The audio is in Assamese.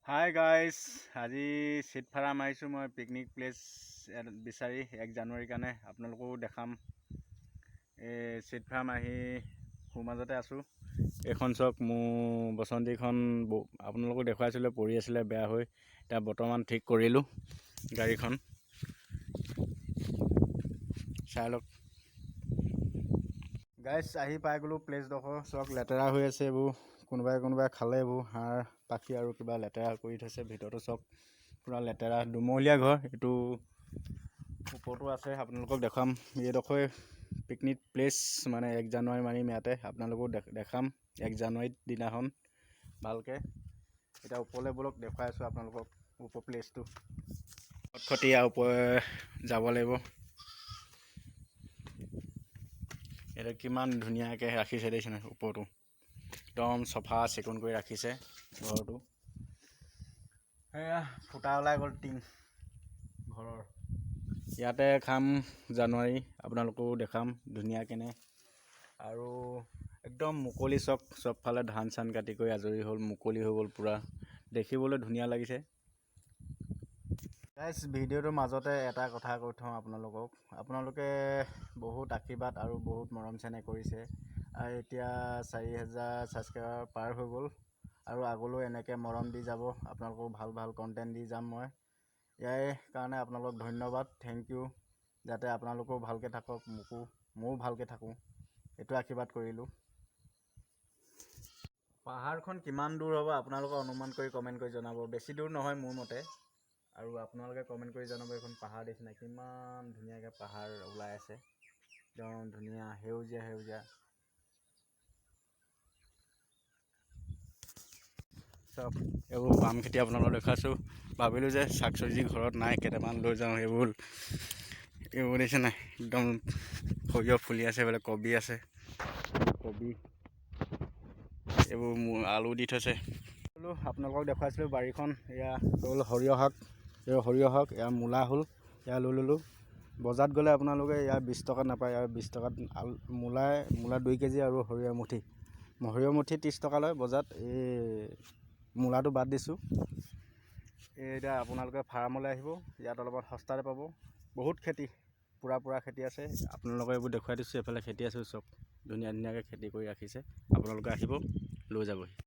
হাই গাইজ, আজি চিট ভাড়া মাৰিছোঁ মই পিকনিক প্লেচ বিচাৰি 1 জানুৱাৰীৰ কাৰণে। আপোনালোকো দেখাম। এই চিট ভাড়া মাৰি সোঁমাজতে আছোঁ। এইখন চাওক, মোৰ বসন্তীখন আপোনালোকক দেখুৱাইছিলোঁ, পৰি আছিলে বেয়া হৈ। এতিয়া বৰ্তমান ঠিক কৰিলোঁ গাড়ীখন, চাই লওক গাইজ। আহি পাই গ'লোঁ প্লেচডোখৰ। চাওক, লেতেৰা হৈ আছে এইবোৰ, কোনোবাই খালে এইবোৰ হাঁহ পাখি আৰু কিবা লেতেৰা কৰি থৈছে। ভিতৰতো চাওক পূৰা লেতেৰা, দুমহলীয়া ঘৰ। এইটো ওপৰতো আছে, আপোনালোকক দেখাম। এইডোখৰ পিকনিক প্লেচ মানে 1 জানুৱাৰী মাৰিম ইয়াতে। আপোনালোকো দেখাম 1 জানুৱাৰীত দিনাখন ভালকৈ। এতিয়া ওপৰলৈ বলক, দেখুৱাই আছোঁ আপোনালোকক ওপৰ প্লেচটো। খটখটি ইয়াৰ ওপৰে যাব লাগিব। এইটো কিমান ধুনীয়াকৈ ৰাখিছে দেখিছেনে, ওপৰটো একদম চফা চিকুণ কৰি ৰাখিছে ঘৰটো। এয়া ফুটা ওলাই গ'ল টিং ঘৰৰ। ইয়াতে খাম জানুৱাৰী, আপোনালোকো দেখাম ধুনীয়াকেনে। আৰু একদম মুকলি, চবফালে ধান চান কাটি কৰি আজৰি হ'ল, মুকলি হৈ গ'ল পূৰা। দেখিবলৈ ধুনীয়া লাগিছে গাইজ। ভিডিঅ'টোৰ মাজতে এটা কথা কৈ থওঁ আপোনালোকে বহুত আশীৰ্বাদ আৰু বহুত মৰম চেনেহ কৰিছে। আৰু এতিয়া 4000 ছাবস্ক্ৰাইবাৰ পাৰ হৈ গ'ল। আৰু আগলৈও এনেকৈ মৰম দি যাব, আপোনালোকক ভাল কণ্টেণ্ট দি যাম মই। ইয়াৰ কাৰণে আপোনালোকক ধন্যবাদ, থেংক ইউ। যাতে আপোনালোকেও ভালকৈ থাকক, ময়ো ভালকৈ থাকোঁ, এইটো আশীৰ্বাদ কৰিলোঁ। পাহাৰখন কিমান দূৰ হ'ব আপোনালোকে অনুমান কৰি কমেণ্ট কৰি জনাব। বেছি দূৰ নহয় মোৰ মতে। আৰু আপোনালোকে কমেণ্ট কৰি জনাব, এইখন পাহাৰ দেখিছে কিমান ধুনীয়াকৈ পাহাৰ ওলাই আছে, একদম ধুনীয়া সেউজীয়া। চব এইবোৰ বাম খেতি আপোনালোকক দেখুৱাইছোঁ। ভাবিলোঁ যে শাক চব্জি ঘৰত নাই, কেইটামান লৈ যাওঁ। এইবোৰ দেখিছে নাই, একদম সৰিয়হ ফুলি আছে, এইফালে কবি আছে, এইবোৰ আলু দি থৈছে। আপোনালোকক দেখুৱাইছিলোঁ বাৰীখন। এয়া হ'ল সৰিয়হ শাক, এয়া মূলা হ'ল, এয়া লৈ ল'লোঁ। বজাৰত গ'লে আপোনালোকে ইয়াৰ 20 টকাত নাপায়, ইয়াৰ 20 টকাত মূলা 2 কেজি আৰু সৰিয়হ মুঠি 30 টকা লয় বজাৰত। এই মূলাটো বাদ দিছোঁ। এতিয়া আপোনালোকে ফাৰ্মলৈ আহিব, ইয়াত অলপমান সস্তাতে পাব। বহুত খেতি, পূৰা খেতি আছে। আপোনালোকে এইবোৰ দেখুৱাই দিছোঁ। এইফালে খেতি আছে, চব ধুনীয়াকৈ খেতি কৰি ৰাখিছে। আপোনালোকে আহিব, লৈ যাবহি।